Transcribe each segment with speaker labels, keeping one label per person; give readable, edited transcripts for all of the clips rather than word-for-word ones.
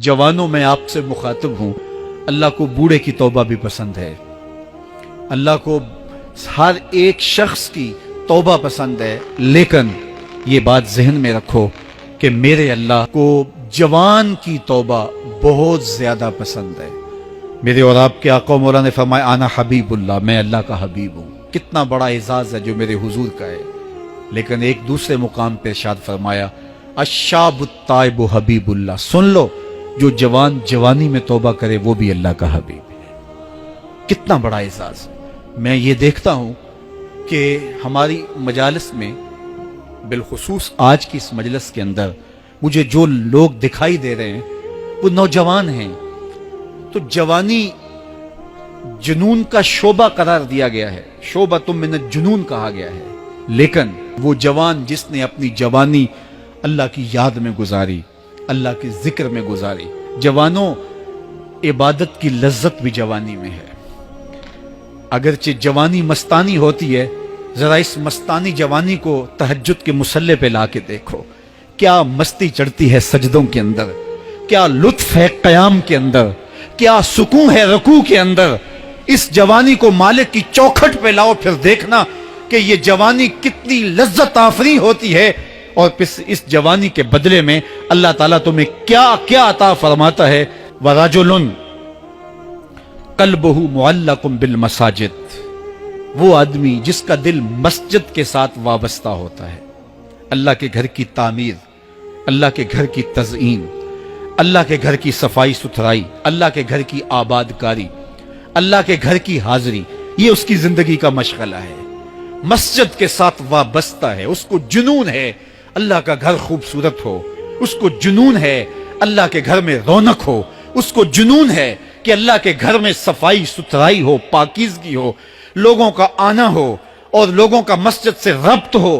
Speaker 1: जवानों मैं आपसे मुखातिब हूँ, अल्लाह को बूढ़े की तौबा भी पसंद है। अल्लाह को हर एक शख्स की तौबा पसंद है, लेकिन ये बात जहन में रखो कि मेरे अल्लाह को जवान की तौबा बहुत ज़्यादा पसंद है। मेरे और आपके आका मौला ने फरमाया आना हबीबुल्लाह, मैं अल्लाह का हबीब हूँ। कितना बड़ा एजाज़ है जो मेरे हुजूर का है। लेकिन एक दूसरे मुकाम पे इरशाद फरमाया अशाबुत्ताइबु हबीबुल्लाह, सुन लो जो जवान जवानी में तौबा करे वो भी अल्लाह का हबीब है। कितना बड़ा एजाज़। मैं ये देखता हूँ कि हमारी मजालिस में, बिलखुसूस आज की इस मजलिस के अंदर मुझे जो लोग दिखाई दे रहे हैं वो नौजवान हैं। तो जवानी जुनून का शोबा करार दिया गया है, शोबा तुम मिन जुनून कहा गया है। लेकिन वो जवान जिसने अपनी जवानी अल्लाह की याद में गुजारी, अल्लाह के जिक्र में गुजारी। जवानों, इबादत की लज्जत भी जवानी में है। अगरचे जवानी मस्तानी होती है, जरा इस मस्तानी जवानी को तहज्जुद के मुसल्ले पे ला के देखो, क्या मस्ती चढ़ती है सजदों के अंदर, क्या लुत्फ है कयाम के अंदर, क्या सुकून है रुकू के अंदर। इस जवानी को मालिक की चौखट पे लाओ, फिर देखना कि ये जवानी कितनी लज्जत आफरी होती है। और इस जवानी के बदले में अल्लाह ताला तुम्हें क्या क्या अता फरमाता है। वराजुलुन कल्बुहु मुअल्लकुम बिल मसाजिद, वो आदमी जिसका दिल मस्जिद के साथ वाबस्ता होता है। अल्लाह के घर की तामीर, अल्लाह के घर की तज़ईन, अल्लाह के घर की सफाई सुथराई, अल्लाह के घर की आबादकारी, अल्लाह के घर की हाजिरी, ये उसकी जिंदगी का मशगला है। मस्जिद के साथ वाबस्ता है, उसको जुनून है अल्लाह का घर खूबसूरत हो, उसको जुनून है अल्लाह के घर में रौनक हो, उसको जुनून है कि अल्लाह के घर में सफाई सुथराई हो, पाकीज़गी हो, लोगों का आना हो और लोगों का मस्जिद से रब्त हो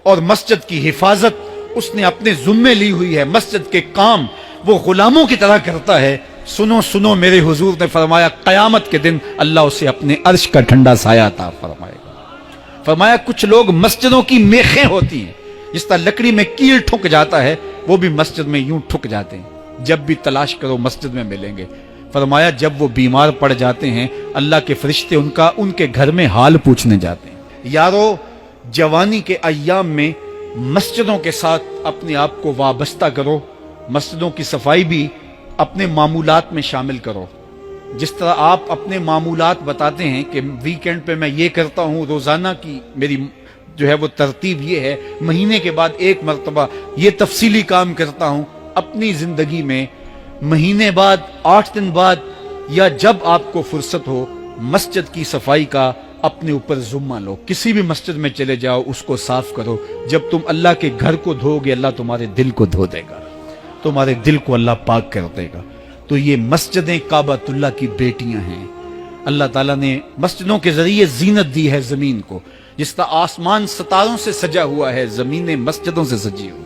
Speaker 1: और मस्जिद की हिफाजत उसने अपने जुम्मे ली हुई है। मस्जिद के काम वो गुलामों की तरह करता है। सुनो सुनो, मेरे हुजूर ने फरमाया कयामत के दिन अल्लाह उसे अपने अर्श का ठंडा साया अता फरमाएगा। फरमाया कुछ लोग मस्जिदों की मेखें होती हैं, जिस तरह लकड़ी में कील ठुक जाता है वो भी मस्जिद में यूं ठुक जाते हैं, जब भी तलाश करो मस्जिद में मिलेंगे। फरमाया जब वो बीमार पड़ जाते हैं अल्लाह के फरिश्ते उनके घर में हाल पूछने जाते हैं। यारो, जवानी के अय्याम में मस्जिदों के साथ अपने आप को वाबस्ता करो, मस्जिदों की सफाई भी अपने मामूलात में शामिल करो। जिस तरह आप अपने मामूलात बताते हैं कि वीकेंड पे मैं ये करता हूँ, रोजाना की मेरी जो है वो तरतीब ये है, महीने के बाद एक मरतबा ये तफसीली काम करता हूँ। अपनी जिंदगी में महीने बाद, 8 दिन बाद या जब आपको फुर्सत हो, मस्जिद की सफाई का अपने ऊपर जुम्मा लो। किसी भी मस्जिद में चले जाओ, उसको साफ करो। जब तुम अल्लाह के घर को धोगे, अल्लाह तुम्हारे दिल को धो देगा, तुम्हारे दिल को अल्लाह पाक कर देगा। तो ये मस्जिदें काबतुल्लाह की बेटियां हैं। अल्लाह ताला ने मस्जिदों के जरिए जीनत दी है जमीन को। जिस तरह आसमान सितारों से सजा हुआ है, जमीनें मस्जिदों से सजी हुई।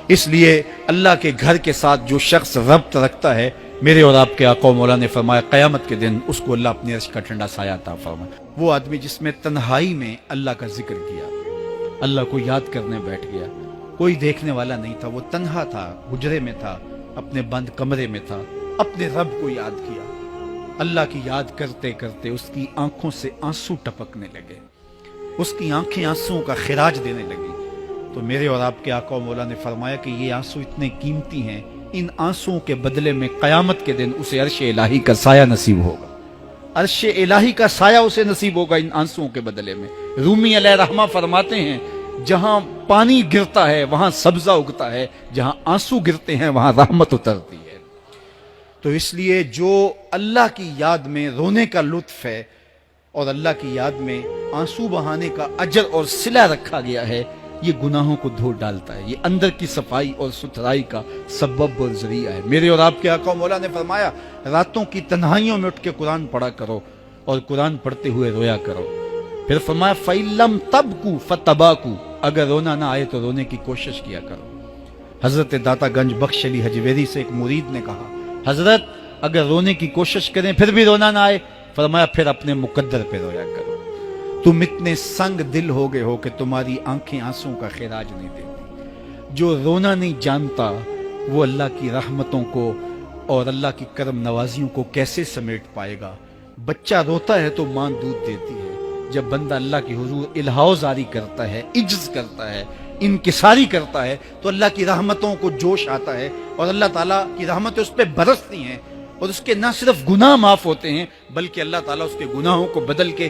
Speaker 1: इसलिए अल्लाह के घर के साथ जो शख्स रब्त रखता है, मेरे और आपके आका मौला ने फरमाया क़यामत के दिन उसको अल्लाह अपने अर्श का ठंडा साया अता फरमाए। वो आदमी जिसमें तन्हाई में अल्लाह का जिक्र किया, अल्लाह को याद करने बैठ गया, कोई देखने वाला नहीं था, वो तन्हा था, हुजरे में था, अपने बंद कमरे में था, अपने रब को याद किया। अल्लाह की याद करते करते उसकी आंखों से आंसू टपकने लगे, उसकी आंखें आंसुओं का खिराज देने लगी। तो मेरे और आपके आका मौला ने फरमाया कि ये आंसू इतने कीमती हैं, इन आंसुओं के बदले में क़यामत के दिन उसे अर्श इलाही का साया नसीब होगा। अर्श इलाही का साया उसे नसीब होगा इन आंसुओं के बदले में। रूमी अलैहिर्रहमा फरमाते हैं, जहां पानी गिरता है वहां सब्जा उगता है, जहां आंसू गिरते हैं वहां रहमत उतरती है। तो इसलिए जो अल्लाह की याद में रोने का लुत्फ है और अल्लाह की याद में आंसू बहाने का अजर और सिला रखा गया है, ये गुनाहों को धो डालता है, ये अंदर की सफाई और सुथराई का सबब और जरिया है। मेरे और आपके आका मौला ने फरमाया रातों की तन्हाइयों में उठ के कुरान पढ़ा करो और कुरान पढ़ते हुए रोया करो। फिर फरमाया फ़इल्लम तबकू फतबाकू, अगर रोना ना आए तो रोने की कोशिश किया करो। हजरत दाता गंज बख्श अली हजवेरी से एक मुरीद ने कहा, हजरत अगर रोने की कोशिश करें फिर भी रोना ना आए, फरमाया फिर अपने मुकद्दर पे रोया करो। तुम इतने संग दिल हो गए हो कि तुम्हारी आंखें आंसुओं का खिराज नहीं देती। जो रोना नहीं जानता वो अल्लाह की रहमतों को اور اللہ کی کرم نوازیوں کو کیسے سمیٹ پائے گا؟ بچہ روتا ہے تو ماں دودھ دیتی ہے، جب بندہ اللہ کی حضور الہاؤ زاری کرتا ہے، عجز کرتا ہے، انکساری کرتا ہے، تو اللہ کی رحمتوں کو جوش آتا ہے، اور اللہ تعالیٰ کی رحمتیں اس پہ برستی ہیں، اور اس کے نہ صرف گناہ معاف ہوتے ہیں بلکہ اللہ تعالیٰ اس کے گناہوں کو بدل کے